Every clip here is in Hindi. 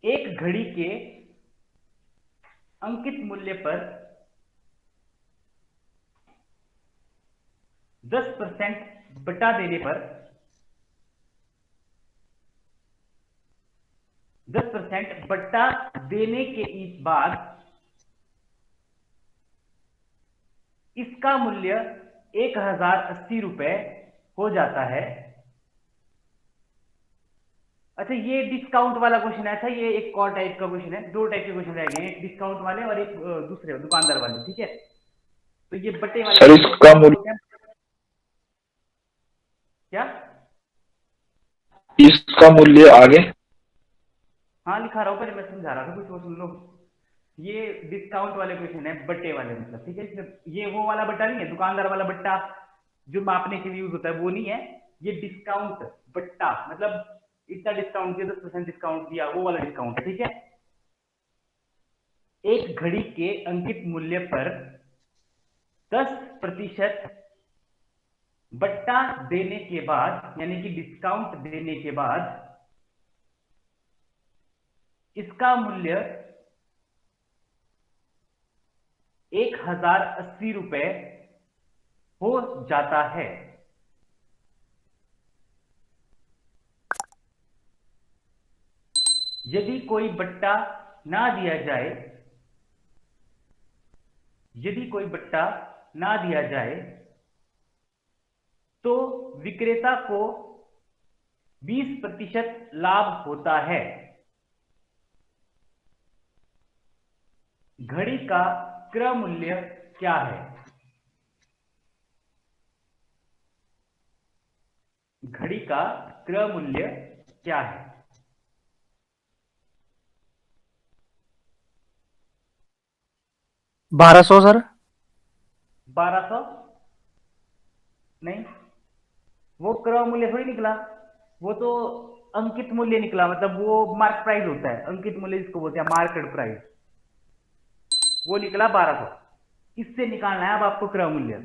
एक घड़ी के अंकित मूल्य पर 10% बटा देने पर 10% बटा देने के इस बाद इसका मूल्य 1080 रुपए हो जाता है। अच्छा, ये डिस्काउंट वाला क्वेश्चन है। अच्छा, ये एक और टाइप का क्वेश्चन है। दो टाइप के क्वेश्चन रह गए हैं, एक डिस्काउंट वाले और एक दूसरे दुकानदार वाले। ठीक है, तो ये बटे वाले सर क्वेश्चन है। इसका इसको बोलते हैं क्या? इसका मूल्य आगे। हाँ, लिखा रहा हूं, पहले मैं समझा रहा था कुछ, वो सुन लो। ये डिस्काउंट वाले क्वेश्चन है, बट्टे वाले मतलब। ठीक है, इसमें ये वो वाला बट्टा नहीं है, दुकानदार वाला बट्टा जो मापने के लिए यूज होता है, वो नहीं है। ये डिस्काउंट बट्टा मतलब इतना डिस्काउंट दिया, 10% डिस्काउंट दिया, वो वाला डिस्काउंट है। ठीक है, एक घड़ी के अंकित मूल्य पर 10% बट्टा देने के बाद, यानी कि डिस्काउंट देने के बाद इसका मूल्य 1080 रुपए हो जाता है। यदि कोई बट्टा ना दिया जाए, यदि कोई बट्टा ना दिया जाए तो विक्रेता को 20% लाभ होता है। घड़ी का क्रय मूल्य क्या है? घड़ी का क्रय मूल्य क्या है? 1200 सर। 1200? नहीं, वो क्रय मूल्य थोड़ी निकला, वो तो अंकित मूल्य निकला। मतलब वो मार्क प्राइस होता है, अंकित मूल्य जिसको बोलते हैं, मार्केट प्राइस, वो निकला 1200। इससे निकालना है अब आपको क्रय मूल्य।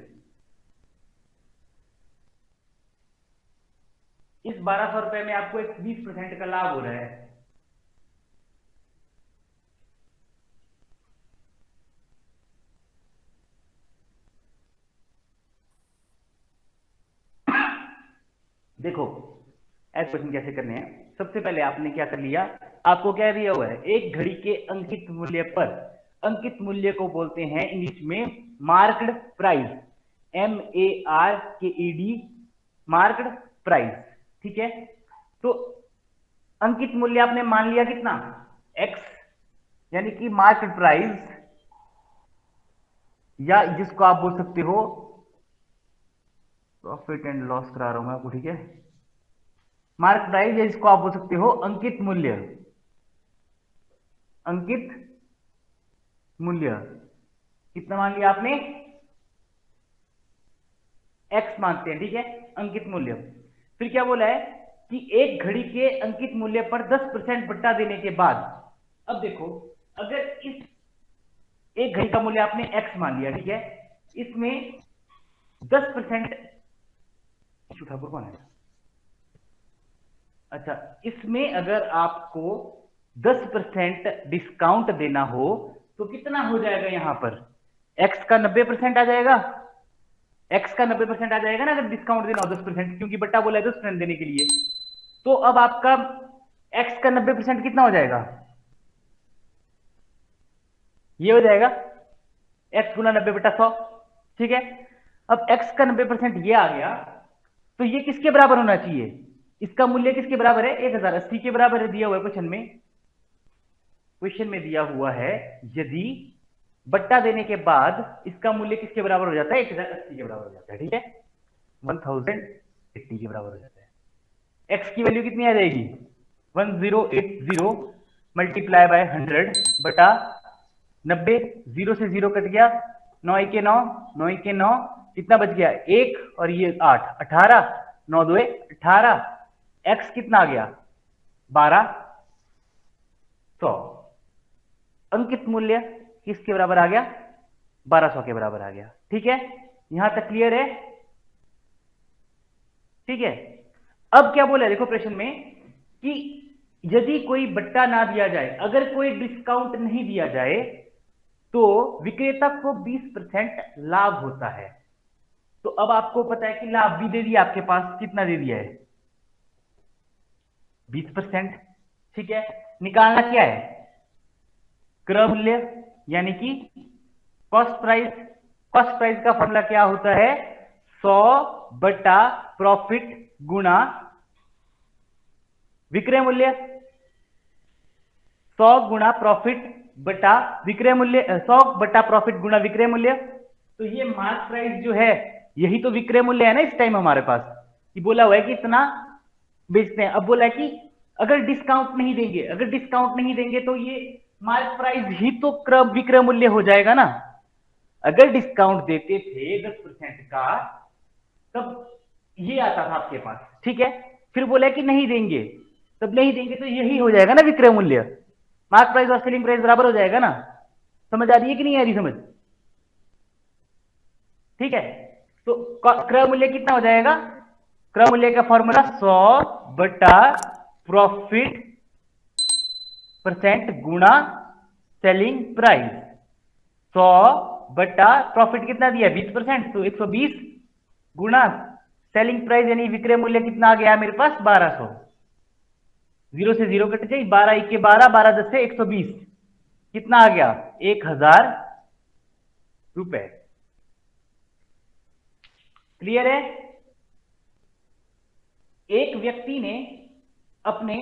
इस 1200 रुपए में आपको एक 20% का लाभ हो रहा है। देखो, ऐसे क्वेश्चन कैसे करने हैं। सबसे पहले आपने क्या कर लिया, आपको क्या दिया हुआ है, एक घड़ी के अंकित मूल्य पर, अंकित मूल्य को बोलते हैं इंग्लिश में marked price, MARKED, marked price. ठीक है, तो अंकित मूल्य आपने मान लिया कितना, x, यानी कि मार्केट प्राइस, या जिसको आप बोल सकते हो, प्रॉफिट एंड लॉस करा रहा हूं मैं आपको। ठीक है, मार्क प्राइस, या जिसको आप बोल सकते हो अंकित मूल्य, अंकित मूल्य। कितना मान लिया आपने, x मानते हैं। ठीक है, अंकित मूल्य। फिर क्या बोला है कि एक घड़ी के अंकित मूल्य पर 10% बट्टा देने के बाद, अब देखो, अगर इस एक घड़ी का मूल्य आपने x मान लिया, ठीक है, इसमें 10%, ठाकुर कौन है? अच्छा, इसमें अगर आपको 10% डिस्काउंट देना हो तो कितना हो जाएगा यहां पर, x का 90% आ जाएगा। x का 90% आ जाएगा ना, अगर डिस्काउंट देना हो 10%, क्योंकि बट्टा बोला है 10% देने के लिए। तो अब आपका x का 90% कितना हो जाएगा, ये हो जाएगा x गुना 90/100। ठीक है, अब x का 90% ये आ गया, तो ये किसके बराबर होना चाहिए, इसका मूल्य किसके बराबर है, 1080 के बराबर है, दिया हुआ है क्वेश्चन में। क्वेश्चन में दिया हुआ है यदि बट्टा देने के बाद इसका मूल्य किसके बराबर हो जाता है, 1080 के बराबर हो जाता है। ठीक है, 1080 के बराबर हो जाता है। x की वैल्यू कितनी आ जाएगी, 1080 मल्टीप्लाई बाय 100 बटा 90, 0 से 0 कट गया, 9 1 9, 9 1 9, कितना बच गया, 1 और ये 8, 18, 9 2 18, x कितना आ गया, 1200। अंकित मूल्य किसके बराबर आ गया, 1200 के बराबर आ गया। ठीक है, यहां तक क्लियर है। ठीक है। अब क्या बोला देखो प्रश्न में कि यदि कोई बट्टा ना दिया जाए, अगर कोई डिस्काउंट नहीं दिया जाए तो विक्रेता को 20% लाभ होता है। तो अब आपको पता है कि लाभ भी दे दिया आपके पास, कितना दे दिया है 20%। ठीक है, निकालना क्या है क्रय मूल्य यानी कि कॉस्ट प्राइस। कॉस्ट प्राइस का फॉर्मूला क्या होता है 100 बटा प्रॉफिट गुणा विक्रय मूल्य। 100 गुणा प्रॉफिट बटा विक्रय मूल्य, 100 बटा प्रॉफिट गुणा विक्रय मूल्य। तो ये मार्क प्राइस जो है यही तो विक्रय मूल्य है ना इस टाइम हमारे पास। ये बोला हुआ है कि इतना बेचते हैं। अब बोला है कि अगर डिस्काउंट नहीं देंगे, अगर डिस्काउंट नहीं देंगे तो ये मार्क प्राइस ही तो विक्रय मूल्य हो जाएगा ना। अगर डिस्काउंट देते थे 10% का तब ये आता था आपके पास। ठीक है, फिर बोला कि नहीं देंगे, तब नहीं देंगे तो यही हो जाएगा ना विक्रय मूल्य। मार्क प्राइस और सेलिंग प्राइस बराबर हो जाएगा ना। समझ आ रही है कि नहीं आ रही समझ? ठीक है, तो क्रय मूल्य कितना हो जाएगा, क्रय मूल्य का फॉर्मूला 100 बटा प्रॉफिट परसेंट गुणा सेलिंग प्राइस। 100 बटा प्रॉफिट कितना दिया 20%, तो 120 गुणा सेलिंग प्राइस यानी विक्रय मूल्य कितना आ गया मेरे पास 1200। 0 से 0 कट जाए, 12 1 के 12, 12 10 से 120, कितना आ गया 1000 रुपए। क्लियर है? एक व्यक्ति ने अपने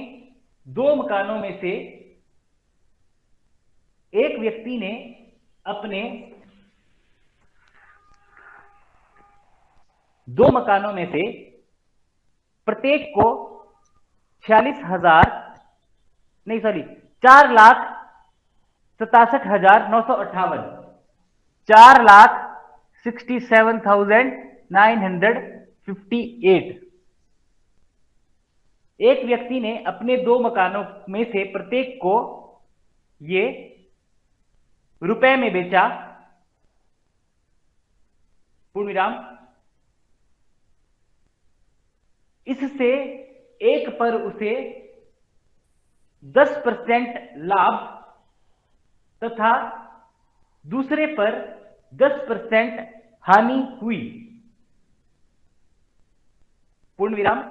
दो मकानों में से, एक व्यक्ति ने अपने दो मकानों में से प्रत्येक को 46,000 नहीं सॉरी 4,67,958, 4,67,958 एक व्यक्ति ने अपने दो मकानों में से प्रत्येक को ये रुपए में बेचा, पूर्ण विराम। इससे एक पर उसे 10% लाभ तथा दूसरे पर 10% हानि हुई, पूर्ण विराम।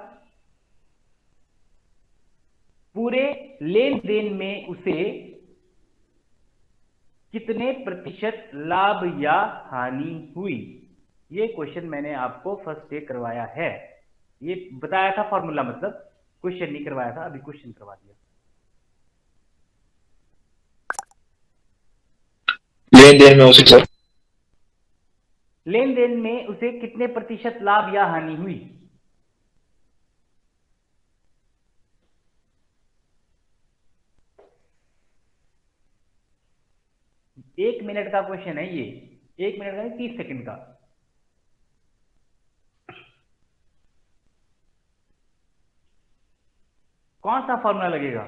पूरे लेन देन में उसे कितने प्रतिशत लाभ या हानि हुई? ये क्वेश्चन मैंने आपको फर्स्ट डे करवाया है। ये बताया था फॉर्मूला, मतलब क्वेश्चन नहीं करवाया था, अभी क्वेश्चन करवा दिया। लेन देन में उसे सर, लेन देन में उसे कितने प्रतिशत लाभ या हानि हुई? एक मिनट का क्वेश्चन है ये, 1 मिनट का नहीं 30 सेकंड का। कौन सा फॉर्मूला लगेगा?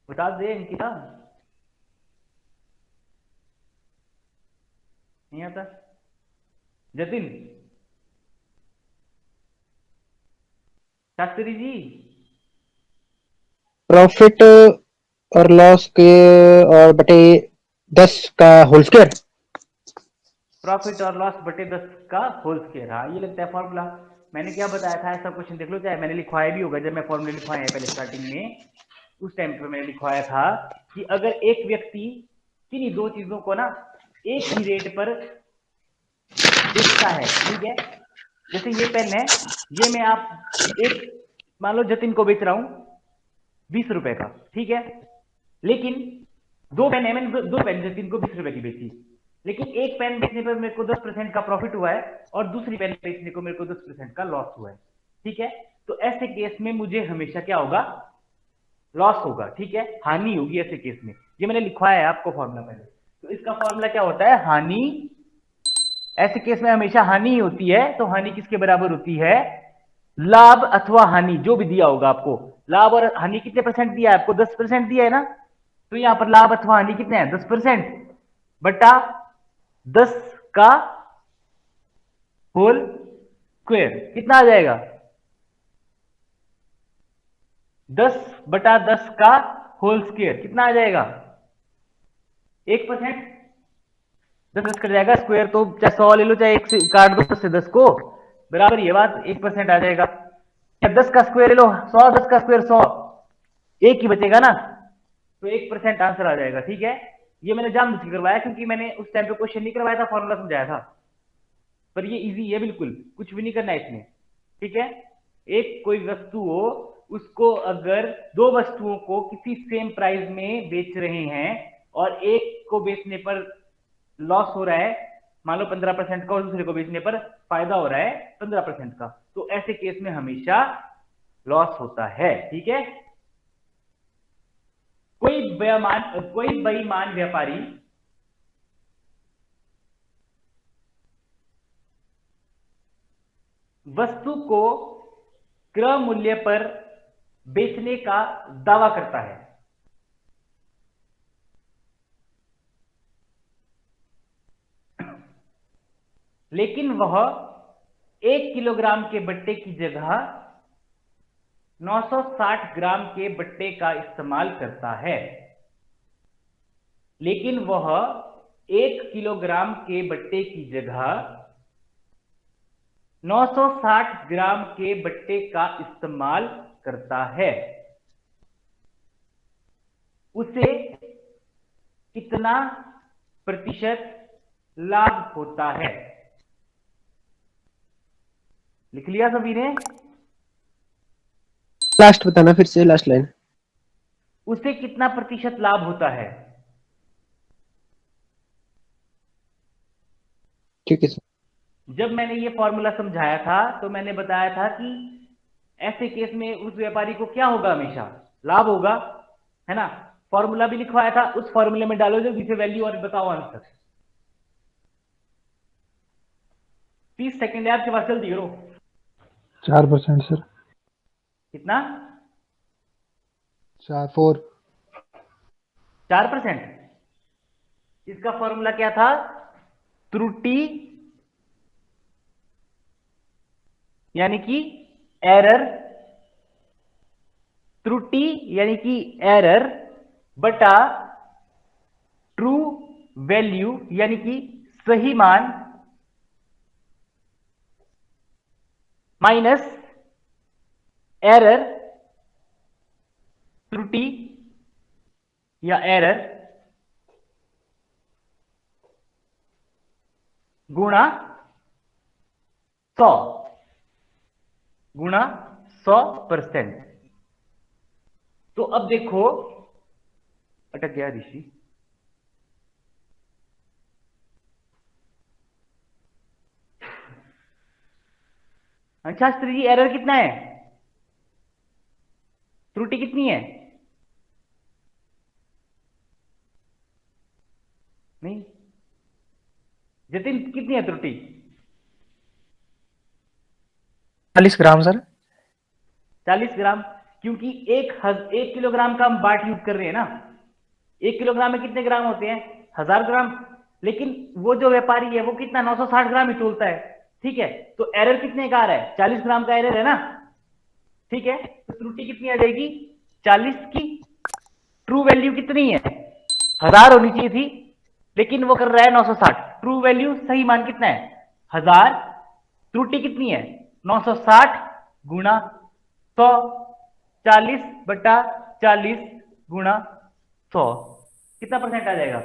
बता दे अंकिता, नहीं आता? जतिन, शास्त्री जी, प्रॉफिट और लॉस के और बटे 10 का होल स्क्वायर। प्रॉफिट और लॉस बटे 10 का होल स्क्वायर। हाँ ये लगता है फॉर्मूला। मैंने क्या बताया था, ऐसा क्वेश्चन देख लो, चाहे मैंने लिखवाया भी होगा, जब मैं फॉर्मूला लिखवाया पहले स्टार्टिंग में, उस टाइम पे मैंने लिखवाया था कि अगर एक व्यक्ति किन्हीं दो चीजों को ना एक ही रेट पर बेचता है, ठीक है, जैसे ये पेन है, ये मैं आप एक मान लो जतिन को बेच रहा हूं 20 रुपए का, ठीक है, लेकिन दो पेन है, मैंने दो पेन जतिन को 20 रुपए की बेची, लेकिन एक पेन बेचने पर मेरे को 10% का प्रॉफिट हुआ है और दूसरी पेन बेचने को मेरे को 10% का लॉस हुआ है, ठीक है। तो ऐसे केस में मुझे हमेशा क्या होगा, लॉस होगा, ठीक है, हानि होगी ऐसे केस में। ये मैंने लिखवाया है आपको फॉर्मूला पहले। तो इसका फॉर्मूला क्या होता है, हानि। ऐसे केस में हमेशा हानि ही होती है। तो हानि किसके बराबर होती है, लाभ अथवा हानि, जो भी दिया होगा आपको। लाभ और हानि कितने परसेंट दिया है आपको, 10% दिया है ना, तो यहां पर लाभ अथवा हानि कितने हैं 10%। बटा 10 का होल स्क्वायर कितना आ जाएगा? 10 बटा 10 का होल स्क्वायर कितना आ जाएगा? 1%। 10 कट जाएगा, स्क्वायर तो चाहे 100 ले लो चाहे 1 से काट दो 10 से 10 को, बराबर ये बात 1% आ जाएगा। या 10 का स्क्वायर ले लो 100, 10 का स्क्वायर 100, एक ही बचेगा ना, तो 1% आंसर आ जाएगा। ठीक है, ये मैंने जानबूझ के करवाया क्योंकि मैंने उस टाइम पे क्वेश्चन नहीं करवाया था, फॉर्मूला समझाया था। पर ये इजी है, बिल्कुल कुछ भी नहीं करना है इसमें। ठीक है, एक कोई वस्तु हो, उसको अगर दो वस्तुओं को किसी सेम प्राइस में बेच रहे हैं और एक को बेचने पर लॉस हो रहा है, मान लो 15% का, और दूसरे को बेचने पर फायदा हो रहा है 15% का, तो ऐसे केस में हमेशा लॉस होता है। ठीक है, कोई बेईमान व्यापारी वस्तु को क्रय मूल्य पर बेचने का दावा करता है, लेकिन वह 1 किलोग्राम के बट्टे की जगह 960 ग्राम के बट्टे का इस्तेमाल करता है। लेकिन वह 1 किलोग्राम के बट्टे की जगह 960 ग्राम के बट्टे का इस्तेमाल करता है। उसे कितना प्रतिशत लाभ होता है? लिख लिया सभी ने? लास्ट बताना फिर से, लास्ट लाइन। उसे कितना प्रतिशत लाभ होता है? ठीक है सर। जब मैंने ये फॉर्मूला समझाया था तो मैंने बताया था कि ऐसे केस में उस व्यापारी को क्या होगा? हमेशा लाभ होगा, है ना। फॉर्मूला भी लिखवाया था, उस फॉर्मूले में डालो जल्दी से वैल्यू और बताओ आंसर। 30 सेकंड है आपके पास, जल्दी करो। 4% सर। कितना? 4 4%। इसका फॉर्मूला क्या था? त्रुटि यानी कि एरर, त्रुटि यानी कि एरर बटा ट्रू वैल्यू यानी कि सही मान माइनस एरर, त्रुटि या एरर गुणा 100 गुणा 100%। तो अब देखो, अटक गया ऋषि। शास्त्री जी एरर कितना है? त्रुटि कितनी है? नहीं, जतिन कितनी है त्रुटि? 40 ग्राम सर। 40 ग्राम, क्योंकि 1 किलोग्राम का हम बाट यूज कर रहे हैं ना। 1 किलोग्राम में कितने ग्राम होते हैं? 1000 ग्राम। लेकिन वो जो व्यापारी है वो कितना 960 ग्राम ही तोलता है। ठीक है, तो एरर कितने का आ रहा है? 40 ग्राम का एरर है ना। ठीक है, तो त्रुटि कितनी आ जाएगी? 40 की। ट्रू वैल्यू कितनी है? 1000 होनी चाहिए थी, लेकिन वो कर रहा है 960। ट्रू वैल्यू सही मान कितना है? 1000। त्रुटि कितनी है? 960 गुणा 100, 40 बटा 40 गुणा 100, कितना परसेंट आ जाएगा?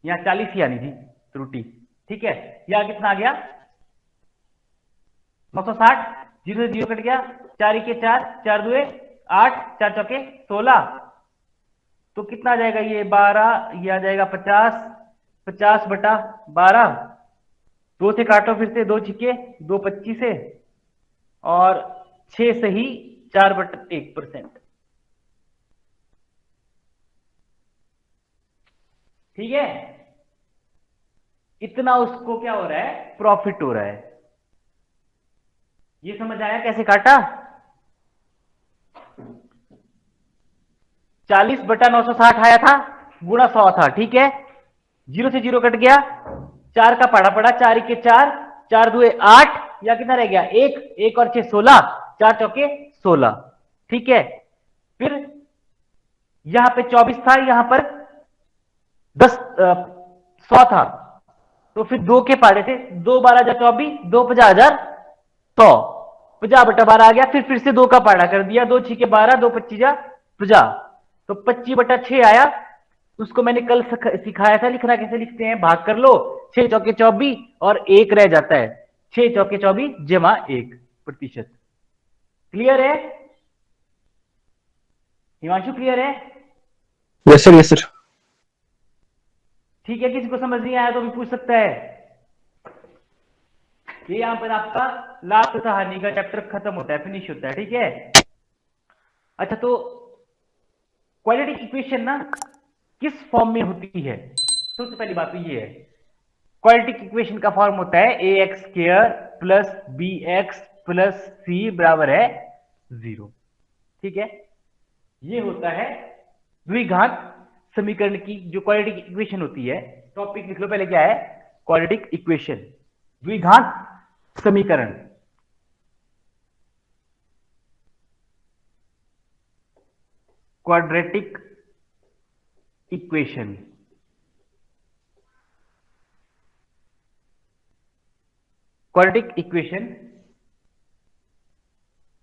यहां 40 ही आनी थी त्रुटि। ठीक है, यहां कितना आ गया? 960, 0 से 0 कट गया, 4 के 4, 4 दुए 8, 4 चौके 16, तो कितना आ जाएगा? ये 12, ये आ जाएगा 50, 50 बटा 12, 2 से काटो फिर से, 2 छिके 2 25 से, और 6 सही 4 बटा 1%। ठीक है, इतना उसको क्या हो रहा है? प्रॉफिट हो रहा है। ये समझ आया कैसे काटा? 40/960 आया था, गुणा 100 था, ठीक है। 0 से 0 कट गया, 4 का पड़ा पड़ा, 4 के 4, 4 दुए 8, या कितना रह गया 1, 1 और 6 16, 4 चौके 16, ठीक है। फिर यहां पे 24 था, यहां पर 100 था, तो फिर 2 के पाड़े थे, 2 12 जा 24, 2 50 हजार 100, 50/12 आ गया। फिर से 2 का पाड़ा कर दिया, 2 6 के 12, 2 25 जा 50, तो 25/6 आया। उसको मैंने कल सिखाया था लिखना कैसे लिखते हैं, भाग कर लो, 6 चौके 24 और 1 रह जाता है, 6 चौके 24 जमा 1%। क्लियर है हिमांशु, क्लियर है? Yes sir, yes sir. ठीक है, किसी को समझ नहीं आया तो भी पूछ सकता है। ये यहां पर आपका लाभ तथा हानि का चैप्टर खत्म होता है, फिनिश होता है, ठीक है। अच्छा, तो क्वाड्रेटिक इक्वेशन ना किस फॉर्म में होती है? सबसे पहली बात तो ये है, क्वाड्रेटिक इक्वेशन का फॉर्म होता है ax² plus bx plus c बराबर है 0, ठीक है। ये होता है द्विघात समीकरण की जो क्वाड्रेटिक इक्वेशन होती है। टॉपिक लिख लो पहले, क्या है क्वाड्रेटिक इक्वेशन, द्विघात समीकरण। क्वाड्रेटिक इक्वेशन, क्वाड्रेटिक इक्वेशन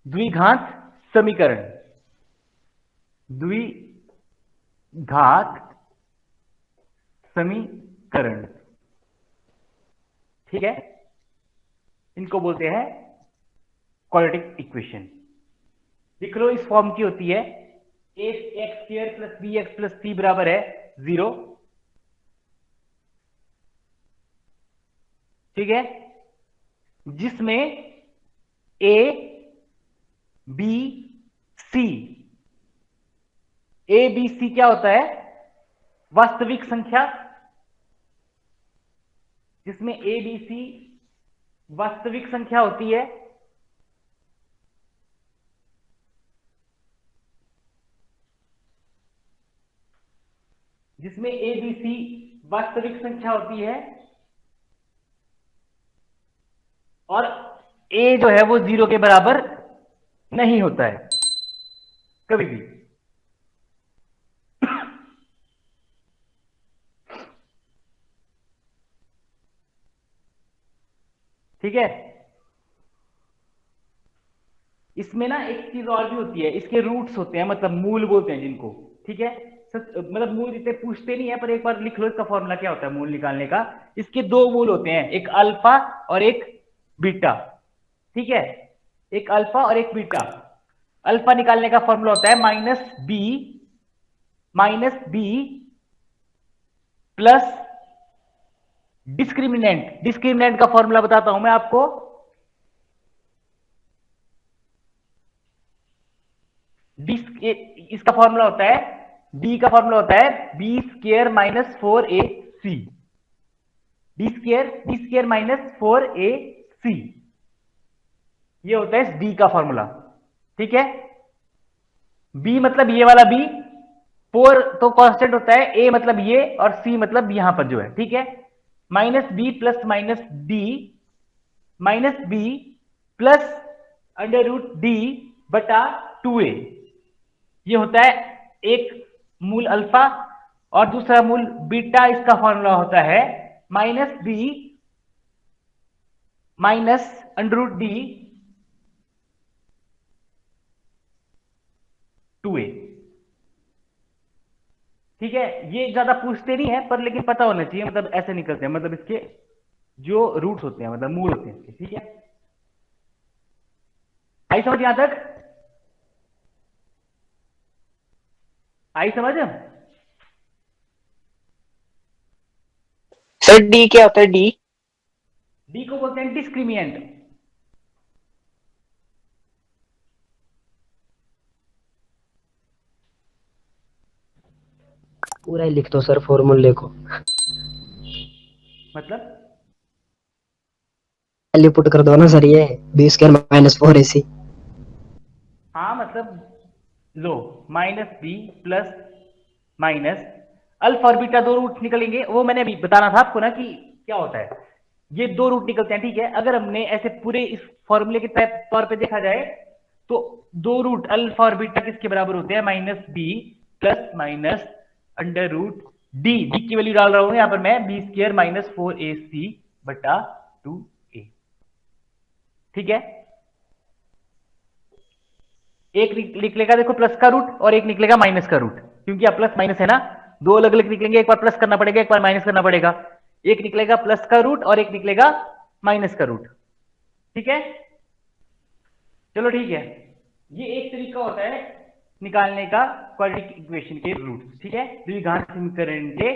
द्विघात समीकरण, द्विघात समीकरण, ठीक है। इनको बोलते हैं क्वाड्रेटिक इक्वेशन। लिख लो, इस फॉर्म की होती है ax² plus bx plus c बराबर है 0, ठीक है, जिसमें a b c, a b c क्या होता है, वास्तविक संख्या, जिसमें a b c वास्तविक संख्या होती है, जिसमें a b c वास्तविक संख्या होती है, और a जो है वो 0 के बराबर नहीं होता है कभी भी। ठीक है, इसमें ना एक चीज और भी होती है, इसके रूट्स होते हैं, मतलब मूल बोलते हैं जिनको, ठीक है। मतलब मूल इतने पूछते नहीं है, पर एक बार लिख लो इसका फॉर्मूला क्या होता है मूल निकालने का। इसके 2 मूल होते हैं, एक अल्फा और एक बीटा, ठीक है, एक अल्फा और एक बीटा। अल्फा निकालने का फॉर्मूला होता है -b प्लस डिस्क्रिमिनेंट। डिस्क्रिमिनेंट का फॉर्मूला बताता हूं मैं आपको, इसका फॉर्मूला होता है, डी का फॉर्मूला होता है b² minus 4ac, d² minus 4ac, ये होता है डी का फॉर्मूला, ठीक है। b मतलब ये वाला b, 4 तो कांस्टेंट होता है, a मतलब ये, और c मतलब यहां पर जो है, ठीक है। -b plus -d -b plus √d बटा 2a, ये होता है एक मूल अल्फा, और दूसरा मूल बीटा। इसका फॉर्मूला होता है -b माइनस √d 2a, ठीक है। ये ज्यादा पूछते नहीं है, पर लेकिन पता होना चाहिए, मतलब ऐसे निकलते हैं, मतलब इसके जो रूट्स होते हैं, मतलब मूल होते हैं इसके, ठीक है। आई समझ यहां तक? आई समझ? सर डी क्या होता है? डी डी को बोलते हैं डिस्क्रिमिनेंट। पूरा ही लिख दो सर फॉर्मूले को, मतलब पहले पुट कर दो ना सर, ये b² माइनस 4ac। हाँ, मतलब लो -b प्लस माइनस अल्फा और बीटा, दो रूट निकलेंगे, वो मैंने अभी बताना था आपको ना कि क्या होता है, ये दो रूट निकलते हैं, ठीक है। अगर हमने ऐसे पूरे इस फॉर्मूले के तौर पे देखा जाए तो दो रूट अल्फा और बीटा किसके बराबर होते हैं, minus B plus minus under root D, D की वैल्यू डाल रहा हूं यहां पर मैं, बी स्क्वायर माइनस 4ac बटा 2a, ठीक है। एक निकलेगा देखो प्लस का रूट और एक निकलेगा माइनस का रूट, क्योंकि अब प्लस माइनस है ना, दो अलग अलग निकलेंगे, एक बार प्लस करना पड़ेगा, एक बार माइनस करना पड़ेगा। एक निकलेगा प्लस का रूट और एक निकलेगा माइनस का रूट, ठीक है। चलो ठीक है, ये एक तरीका होता है निकालने का क्वाड्रेटिक इक्वेशन के रूट, ठीक है। द्विघात समीकरण के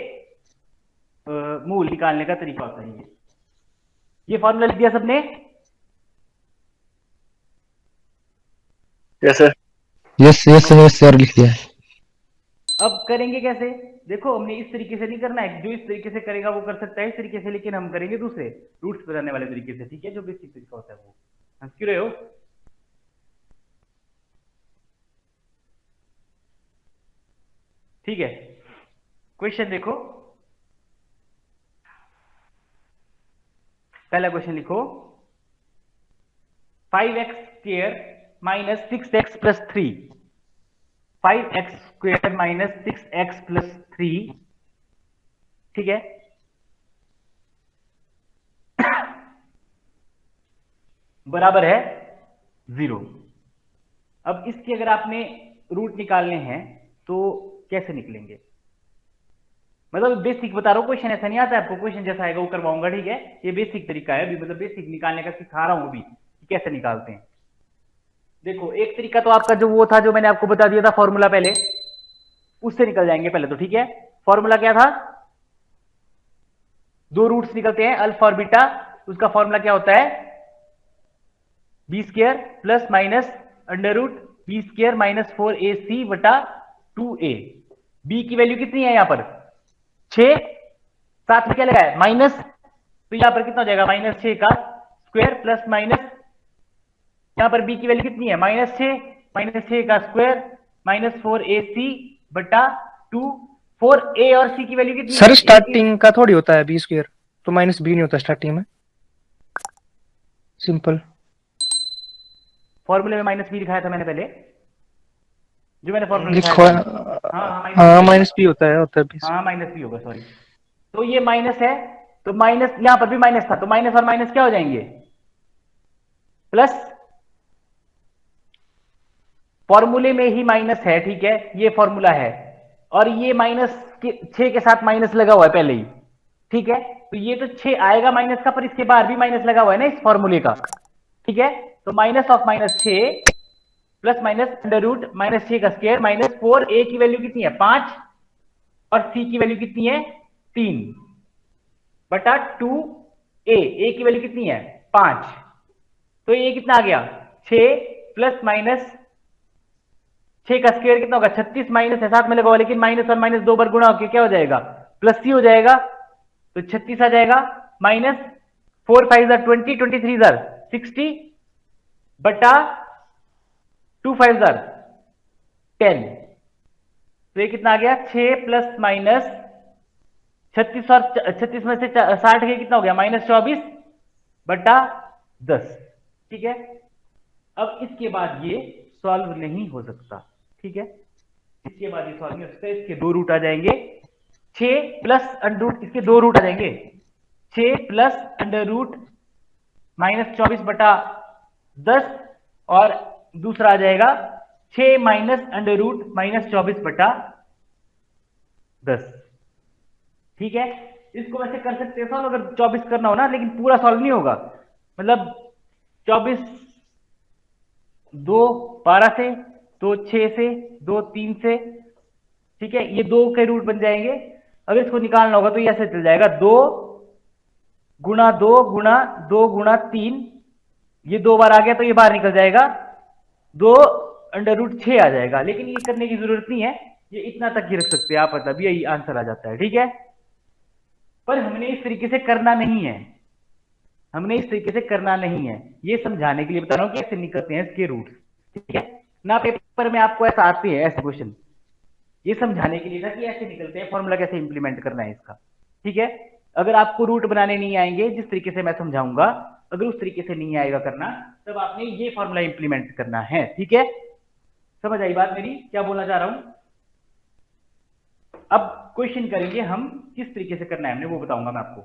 मूल निकालने का तरीका होता है ये फॉर्मूला लिख दिया सबने? Yes sir. यस सर लिख दिया। अब करेंगे कैसे, देखो हमने इस तरीके से नहीं करना है, जो इस तरीके से करेगा वो कर सकता है इस तरीके से, लेकिन हम करेंगे दूसरे रूट्स बताने वाले तरीके से, ठीक है, जो बेसिक तरीका होता है वो। हंस क्यों रहे हो? ठीक है, क्वेश्चन देखो, पहला क्वेश्चन लिखो, 5x square minus 6x plus 3, 5x square minus 6x plus 3, ठीक है, बराबर है 0। अब इसके अगर आपने रूट निकालने हैं तो कैसे निकलेंगे, मतलब बेसिक बता रहा हूं, क्वेश्चन ऐसा नहीं आता आपको, क्वेश्चन जैसा आएगा वो करवाऊंगा, ठीक है। ये बेसिक तरीका है अभी, मतलब बेसिक निकालने का सिखा रहा हूं अभी कि कैसे निकालते हैं। देखो एक तरीका तो आपका जो वो था, जो मैंने आपको बता दिया था फॉर्मूला पहले, उससे निकल जाएंगे पहले तो, ठीक है। फॉर्मूला क्या था, दो रूट्स निकलते हैं अल्फा और बीटा, उसका फॉर्मूला क्या होता है, B square plus minus under root B square minus 4ac बटा 2a। बी की वैल्यू कितनी है यहां पर 6, साथ में क्या लगा है माइनस, तो यहां पर कितना हो जाएगा माइनस 6 का स्क्वायर प्लस माइनस, यहां पर बी की वैल्यू कितनी है माइनस 6, माइनस 6 का स्क्वायर माइनस 4ac बटा 2, 4a और c की वैल्यू कितनी सर है, स्टार्टिंग का थोड़ी होता है बी स्क्वायर, तो माइनस बी नहीं होता स्टार्टिंग में, सिंपल। फॉर्मूले में माइनस बी लिखाया था मैंने पहले, जो मैंने फॉर्मूला लिखो लिखाया था, हाँ माइनस बी होता है बी। हाँ माइनस बी होगा, सॉरी। तो ये माइनस है, तो माइनस यहां पर भी माइनस था, तो माइनस और माइनस क्या हो जाएंगे प्लस, फॉर्मूले में ही माइनस है, ठीक है, ये फॉर्मूला है, और ये माइनस के 6 के साथ माइनस लगा हुआ है पहले ही, ठीक है। तो ये तो 6 आएगा माइनस का, पर इसके बाद भी माइनस लगा हुआ है ना इस फॉर्मूले का, ठीक है। तो minus of minus 6 plus minus under root minus 6 का स्क्वायर माइनस 4a की वैल्यू कितनी है 5 और c की वैल्यू कितनी है 3 बटा 2a, a की वैल्यू कितनी है 5, तो ये कितना आ गया 6 प्लस माइनस 6 का स्क्वायर कितना होगा 36, माइनस है साथ में लगा हुआ, लेकिन माइनस और माइनस दो बार गुणा होकर क्या हो जाएगा प्लस c हो जाएगा, तो 36 आ जाएगा, माइनस 4 5 20, 23 60 बटा 2 5 10, तो ये कितना आ गया 6 प्लस माइनस 36 और 36 में से 60 के कितना हो गया माइनस 24 बटा 10, ठीक है। अब इसके बाद ये सॉल्व नहीं हो सकता, ठीक है, इसके बाद ये सॉल्व नहीं हो सकता, इसके दो रूट आ जाएंगे, 6 प्लस अंडर रूट, इसके दो रूट आ जाएंगे, 6 प्लस अंडर रूट माइनस 24 बटा 10, और दूसरा आ जाएगा 6 माइनस अंडर रूट माइनस 24 बटा 10, ठीक है। इसको वैसे कर सकते हैं सॉल्व अगर 24 करना हो ना, लेकिन पूरा सॉल्व नहीं होगा, मतलब 24 2 12 से, 2 6 से, 2 3 से, ठीक है, ये 2 के रूट बन जाएंगे। अगर इसको निकालना होगा तो ये ऐसे चल जाएगा 2 गुणा 2 गुणा 2 गुणा 3, ये 2 बार आ गया तो ये बाहर निकल जाएगा, 2 अंडर रूट 6 आ जाएगा, लेकिन ये करने की जरूरत नहीं है, ये इतना तक ही रख सकते हैं आप, मतलब यही आंसर आ जाता है, ठीक है। पर हमने इस तरीके से करना नहीं है, हमने इस तरीके से करना नहीं है, ये समझाने के लिए बता रहा हूं कि ऐसे निकलते हैं इसके रूट्स, ठीक है ना, पेपर में आपको ऐसा आते हैं ऐसे क्वेश्चन, ये समझाने के लिए था कि ऐसे निकलते हैं, फॉर्मूला कैसे इंप्लीमेंट करना है इसका। ठीक है, अगर आपको रूट बनाने नहीं आएंगे जिस तरीके से मैं समझाऊंगा, अगर उस तरीके से नहीं आएगा करना, तब आपने ये फॉर्मूला इंप्लीमेंट करना है। ठीक है, समझ आई बात मेरी, क्या बोलना चाह रहा हूं। अब क्वेश्चन करेंगे हम, किस तरीके से करना है हमने वो बताऊंगा मैं आपको।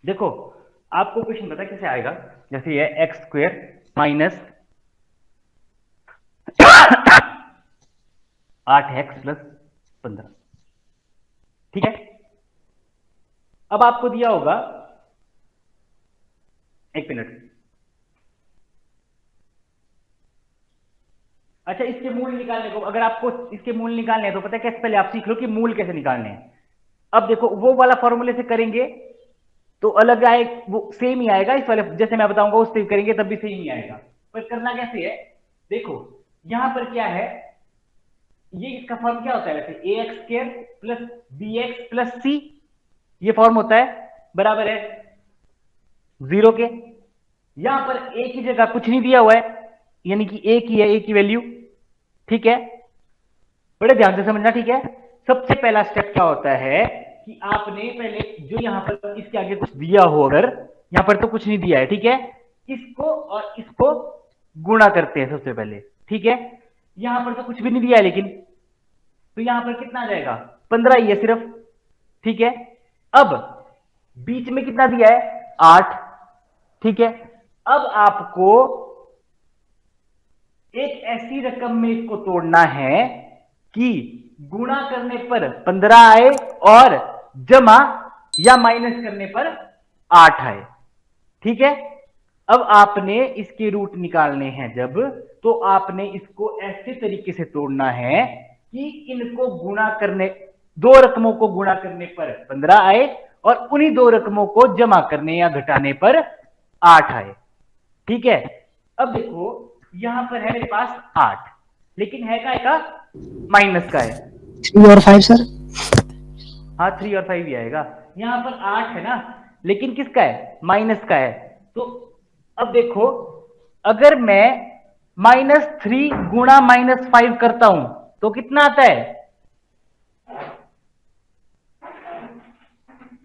देखो आपको क्वेश्चन पता है कैसे आएगा, जैसे ये x square minus 8x plus 15। ठीक है, अब आपको दिया होगा, एक मिनट, अच्छा इसके मूल निकालने को, अगर आपको इसके मूल निकालने हैं तो पता है कैसे, पहले आप सीख लो कि मूल कैसे निकालने हैं। अब देखो वो वाला फॉर्मूले से करेंगे तो अलग आए, वो सेम ही आएगा, इस वाले जैसे मैं बताऊंगा उससे करेंगे तब भी सेम ही आएगा। पर करना कैसे है, देखो यहां पर क्या है, ये इसका फॉर्म क्या होता है वैसे, A X square plus B X plus C, ये फॉर्म होता है, बराबर है 0 के। यहां पर ए की जगह कुछ नहीं दिया हुआ है, यानी कि ए की है, ए की वैल्यू। ठीक है, बड़े ध्यान से समझना। ठीक है, सबसे पहला स्टेप क्या होता है कि आपने पहले जो यहां पर इसके आगे कुछ दिया हो, अगर यहां पर तो कुछ नहीं दिया है, ठीक है, इसको और इसको गुणा करते हैं सबसे पहले। ठीक है, यहां पर तो कुछ भी नहीं दिया है लेकिन, तो यहां पर कितना आ जाएगा, 15 ही है सिर्फ। ठीक है, अब बीच में कितना दिया है, 8। ठीक है, अब आपको एक ऐसी रकम में इसको तोड़ना है कि गुणा करने पर 15 आए और जमा या माइनस करने पर 8 आए। ठीक है, अब आपने इसके रूट निकालने हैं जब, तो आपने इसको ऐसे तरीके से तोड़ना है कि इनको गुणा करने, दो रकमों को गुणा करने पर 15 आए और उन्हीं दो रकमों को जमा करने या घटाने पर 8 आए। ठीक है, अब देखो यहां पर है मेरे पास 8, लेकिन है का माइनस का है। 3 और 5 सर। हाँ 3 और 5 भी आएगा, यहां पर 8 है ना, लेकिन किसका है, माइनस का है। तो अब देखो अगर मैं -3 गुणा -5 करता हूं तो कितना आता है,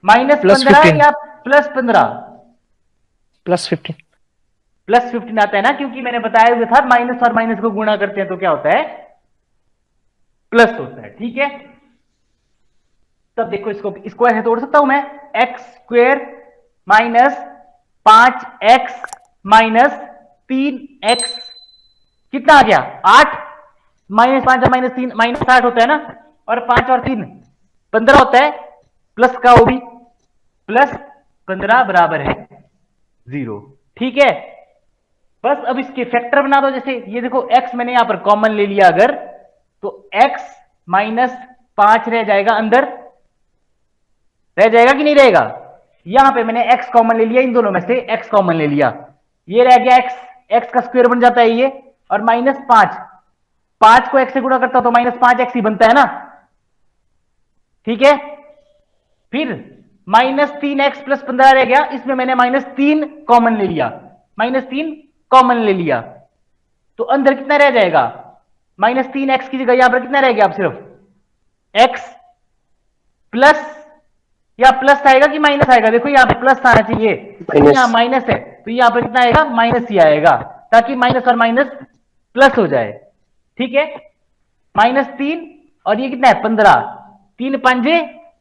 -15 या +15, +15 +15 आता है ना, क्योंकि मैंने बताया हुआ था माइनस और माइनस को गुणा करते हैं तो क्या होता है, प्लस होता है। ठीक है, तब देखो इसको ऐसे तोड़ सकता हूं मैं, x square minus 5x minus 3x, कितना आ गया 8, -5 और -3 -8 होता है ना, और 5 और 3 15 होता है, प्लस का वो भी, प्लस 15 बराबर है 0। ठीक है, बस अब इसके फैक्टर बना दो। जैसे ये देखो x मैंने यहां पर कॉमन ले लिया अगर, तो x -5 रह जाएगा, अंदर रह जाएगा कि नहीं रहेगा, यहां पे मैंने x कॉमन ले लिया, इन दोनों में से x कॉमन ले लिया, ये रह गया x का स्क्वायर बन जाता है ये, और -5, 5 को x से गुणा करता हूं तो -5x ही बनता है ना। ठीक है, फिर -3x प्लस 15 रह गया, इसमें मैंने -3 कॉमन ले लिया, -3 कॉमन ले लिया, तो अंदर कितना रह जाएगा, -3x की जगह यहां पर कितना रह गया, अब सिर्फ x प्लस, या प्लस आएगा कि माइनस आएगा, देखो यहां पे प्लस आना चाहिए, यहां माइनस है तो यहां पर कितना आएगा, माइनस ही आएगा, ताकि माइनस और माइनस प्लस हो जाए। ठीक है, -3 और ये कितना है 15, 3 पंजे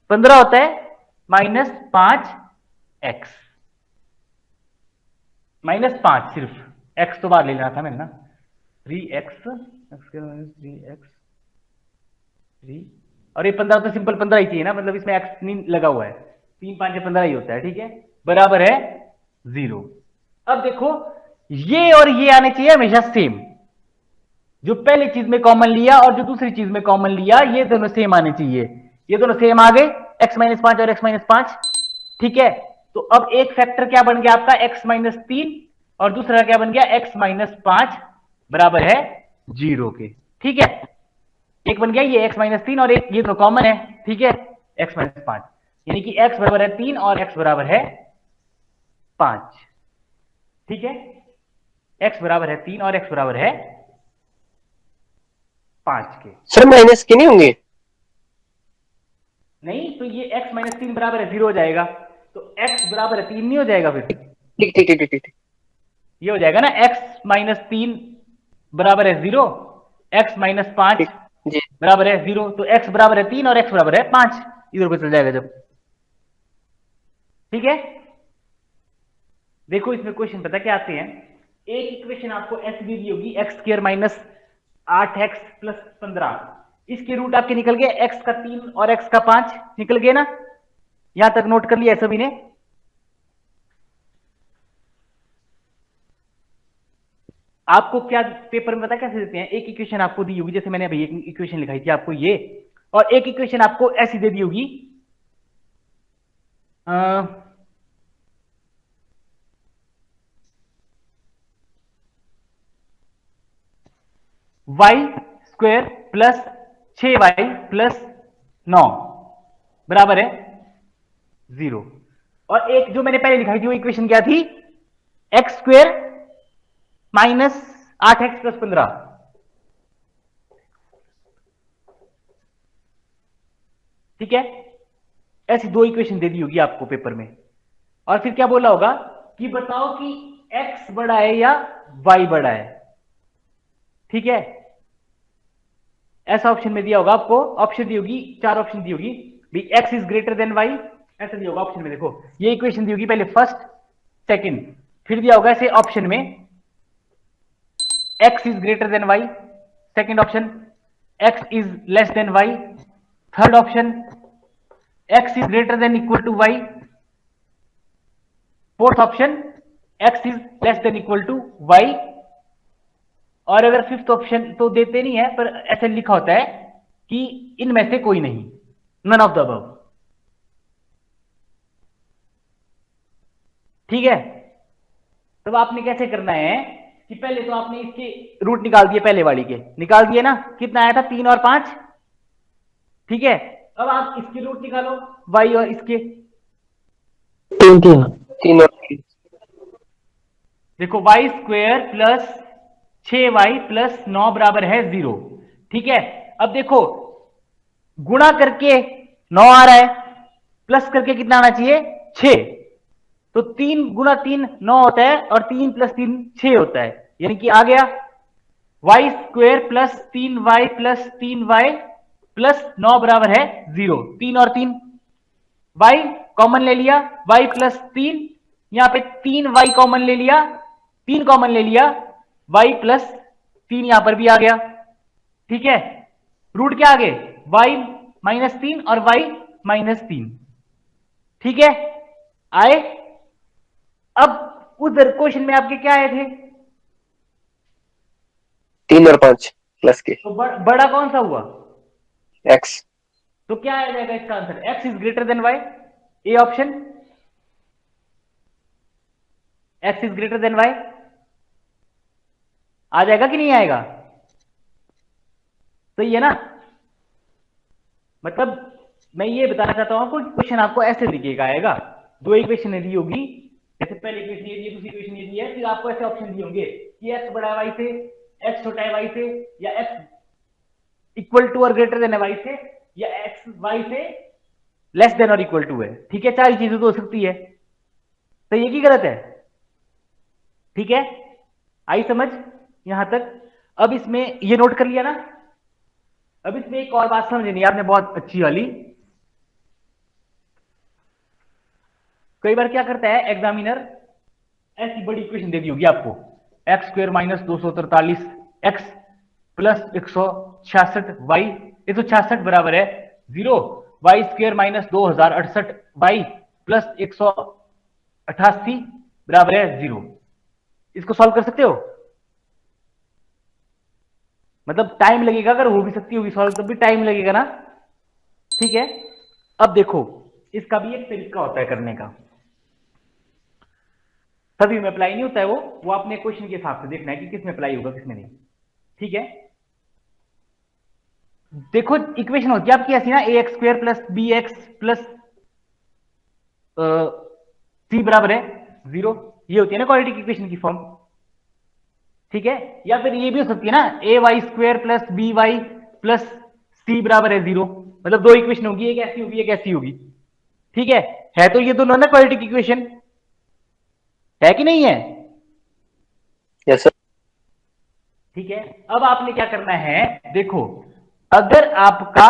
15 होता है, -5x, -5 सिर्फ, x तो बाहर ले लेना था मैंने ना, 3x, 3 और ये 15 तो सिंपल 15 ही चाहिए ना, मतलब इसमें x नहीं लगा हुआ है, 3 5 15 ही होता है। ठीक है, बराबर है 0। अब देखो ये और ये आने चाहिए हमेशा सेम, जो पहली चीज में कॉमन लिया और जो दूसरी चीज में कॉमन लिया, ये दोनों सेम आने चाहिए, ये दोनों सेम आ गए, x -5 और x -5। ठीक है, तो अब एक फैक्टर क्या बन गया आपका, x -3, और दूसरा क्या बन गया, x -5 बराबर है 0 के। ठीक है, एक बन गया ये x -3 और एक ये तो कॉमन है। ठीक है, x -5, यानी कि x बराबर है 3 और x बराबर है 5। ठीक है, x बराबर है 3 और x बराबर है 5 के। सर माइनस के नहीं होंगे? नहीं तो ये x माइनस 3 बराबर है 0 हो जाएगा, तो x बराबर है 3 नहीं हो जाएगा फिर? ठीक ठीक ठीक ठीक ठीक। ये हो जाएगा ना, x माइनस 3 बराबर है 0, x माइनस 5 जी बराबर है 0, तो x बराबर है 3 और x बराबर है 5, इधर को चल जाएगा जब। ठीक है, देखो इसमें क्वेश्चन पता क्या आते हैं, एक इक्वेशन आपको ऐसी दी होगी x square minus 8x plus 15, इसके रूट आपके निकल गए, x का 3 और x का 5 निकल गए ना, यहां तक नोट कर लिया सभी ने? आपको क्या पेपर में पता कैसे देते हैं, एक इक्वेशन आपको दी होगी, जैसे मैंने अभी एक इक्वेशन लिखाई थी आपको ये, और एक इक्वेशन आपको ऐसी दे दी होगी, Y square plus 6y plus 9 बराबर है 0, और एक जो मैंने पहले लिखाई थी वो इक्वेशन क्या थी, x square minus 8x plus 15। ठीक है, ऐसी दो इक्वेशन दे दी होगी आपको पेपर में, और फिर क्या बोला होगा कि बताओ कि x बड़ा है या y बड़ा है। ठीक है, ऐसा ऑप्शन में दिया होगा आपको, ऑप्शन दी होगी, 4 ऑप्शन दी होगी, भी x is greater than y, ऐसा दिया होगा ऑप्शन में। देखो ये इक्वेशन दी होगी पहले फर्स्ट सेकंड, फिर दिया होगा ऐसे ऑप्शन में x is greater than y, second option x is less than y, third option x is greater than equal to y, fourth option x is less than equal to y, और अगर फिफ्थ ऑप्शन तो देते नहीं है पर ऐसे लिखा होता है कि इनमें से कोई नहीं, नन ऑफ द अबव। ठीक है, तब आपने कैसे करना है कि पहले तो आपने इसके रूट निकाल दिए, पहले वाली के निकाल दिए ना, कितना आया था 3 और 5। ठीक है, अब आप इसके रूट निकालो y और इसके, 3 3 3 और 3। देखो y square plus 6y plus 9 बराबर है 0। ठीक है, अब देखो गुणा करके 9 आ रहा है, प्लस करके कितना आना चाहिए 6, तो 3 गुणा 3 9 होता है और 3 प्लस 3 6 होता है, यानी कि आ गया y square plus 3y plus 3y plus 9 बराबर है 0। 3 और 3 y कॉमन ले लिया, y प्लस 3, यहां पे 3y कॉमन ले लिया, 3 कॉमन ले लिया, y प्लस 3 यहां पर भी आ गया। ठीक है, रूट क्या आ गए y माइनस 3 और y माइनस 3। ठीक है, आए? अब उधर क्वेश्चन में आपके क्या आए थे, 3 और 5 प्लस के, तो बड़ा कौन सा हुआ, x। तो क्या आ जाएगा इसका answer, x is greater than y, A option, x is greater than y आ जाएगा कि नहीं आएगा? तो ये ना, मतलब मैं ये बताना चाहता हूं कुछ क्वेश्चन आपको ऐसे तरीके का आएगा, दो इक्वेशन दी होगी, जैसे पहली इक्वेशन ये दी है, दूसरी इक्वेशन ये दी है, फिर आपको ऐसे ऑप्शन दिए होंगे कि x बड़ा है y से, x छोटा है y से, या x इक्वल टू और ग्रेटर देन है y से, या x y से लेस देन और इक्वल टू है। ठीक है, 4 चीजें तो हो सकती है, तो ये की गलत है? ठीक है, आई समझ यहां तक? अब इसमें ये नोट कर लिया ना, अब इसमें एक और बात समझनी है आपने, बहुत अच्छी वाली। कई बार क्या करता है एग्जामिनर, ऐसी बड़ी इक्वेशन दे दी होगी आपको, X square minus 243 X plus 166 Y, 166 बराबर है 0, Y square minus 2068 Y plus 188 बराबर है 0। इसको सॉल्व कर सकते हो? मतलब टाइम लगेगा, अगर हो भी सकती होगी सॉल्व तब भी टाइम लगेगा ना। ठीक है, अब देखो इसका भी एक तरीका होता है करने का, सभी में अप्लाई नहीं होता है वो आपने क्वेश्चन के हिसाब से देखना है कि किस में अप्लाई होगा किस में नहीं। ठीक है, देखो इक्वेशन होती है आपकी ऐसी ना, A X square plus B X plus C बराबर है 0, ये होती है ना क्वाड्रेटिक इक्वेशन की फॉर्म। ठीक है, या फिर ये भी हो सकती है ना, A Y square plus B Y plus C बराबर है 0, मतलब दो इक्वेशन होगी, एक ऐसी होगी एक ऐसी होगी। ठीक है तो ये दोनों ना क्वाड्रेटिक इक्वेशन है कि नहीं है? Yes sir. ठीक है, अब आपने क्या करना है, देखो अगर आपका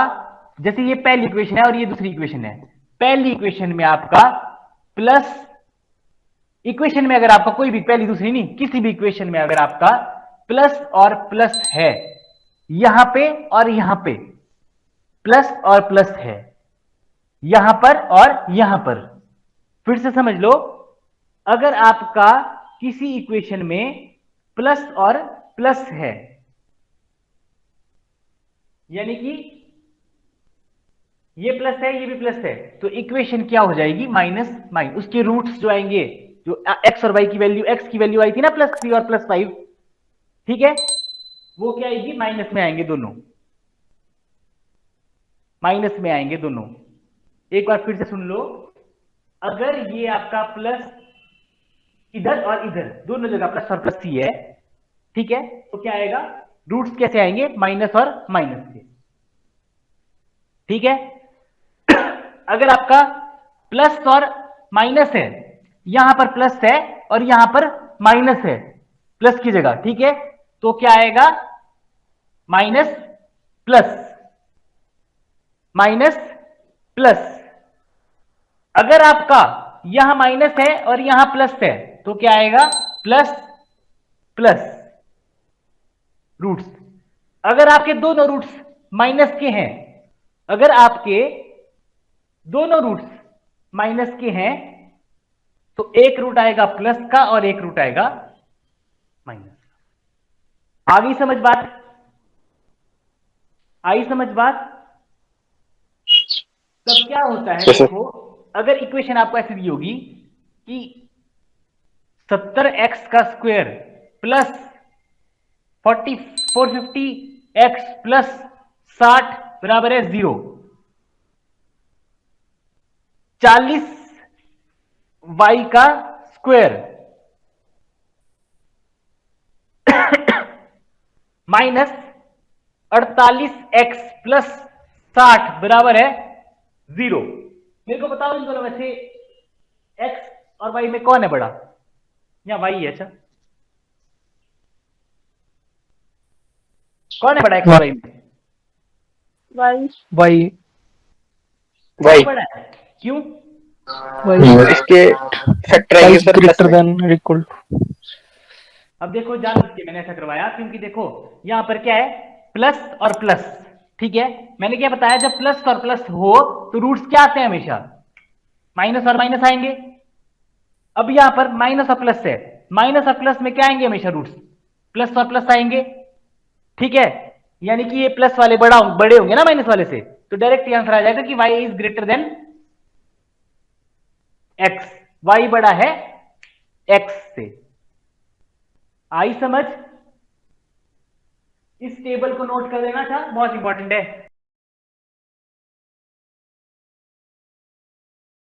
जैसे ये पहली इक्वेशन है और ये दूसरी इक्वेशन है, पहली इक्वेशन में आपका प्लस, इक्वेशन में अगर आपका कोई भी, पहली दूसरी नहीं, किसी भी इक्वेशन में अगर आपका प्लस और प्लस है, यहां पे और यहां पे प्लस और प्लस है, यहां पर और यहां पर, फिर से समझ लो, अगर आपका किसी इक्वेशन में प्लस और प्लस है, यानी कि ये प्लस है ये भी प्लस है, तो इक्वेशन क्या हो जाएगी, माइनस माइनस, उसके रूट्स जो आएंगे, जो एक्स और वाई की वैल्यू, एक्स की वैल्यू आई थी ना +3 और +5, ठीक है, वो क्या आएगी, माइनस में आएंगे दोनों, माइनस में आएंगे दोनों। एक बार फिर से सुन लो, अगर ये आपका प्लस इधर और इधर दोनों जगह प्लस और प्लस ही है, ठीक है, तो क्या आएगा, रूट्स कैसे आएंगे, माइनस और माइनस के। ठीक है, अगर आपका प्लस और माइनस है, यहां पर प्लस है और यहां पर माइनस है, प्लस की जगह, ठीक है, तो क्या आएगा, माइनस प्लस माइनस प्लस। अगर आपका यहां माइनस है और यहां प्लस है, तो क्या आएगा, प्लस प्लस रूट्स। अगर आपके दोनों रूट्स माइनस के हैं, अगर आपके दोनों रूट्स माइनस के हैं, तो एक रूट आएगा प्लस का और एक रूट आएगा माइनस का। आ गई समझ बात, आई समझ बात? तब क्या होता है, Yes, sir. देखो अगर इक्वेशन आपको ऐसी दी होगी कि 70x का स्क्वायर प्लस 450x प्लस 60 बराबर है 0, 40y का स्क्वायर माइनस 48x प्लस 60 बराबर है 0। मेरे को बताओ इन दोनों में से x और y में कौन है बड़ा, या y है? अच्छा, कौन है बड़ा x और y में? वाई वाई बड़ा है, क्यों? इसके फैक्टर आएंगे सर प्लस ग्रेटर में। Than equal. अब देखो जान के मैंने ऐसा करवाया क्योंकि देखो यहां पर क्या है, प्लस और प्लस, ठीक है, मैंने क्या बताया, जब प्लस और प्लस हो तो रूट्स क्या आते हैं, हमेशा माइनस और माइनस आएंगे। अब यहां पर माइनस और प्लस है, माइनस और प्लस में क्या आएंगे, हमेशा रूट्स प्लस और प्लस आएंगे, ठीक है, यानी कि ये प्लस वाले बड़े होंगे ना माइनस वाले से, तो डायरेक्ट आंसर आ जाएगा कि y is greater then x, y बड़ा है x से। आई समझ? इस टेबल को नोट कर देना था, बहुत इंपॉर्टेंट है।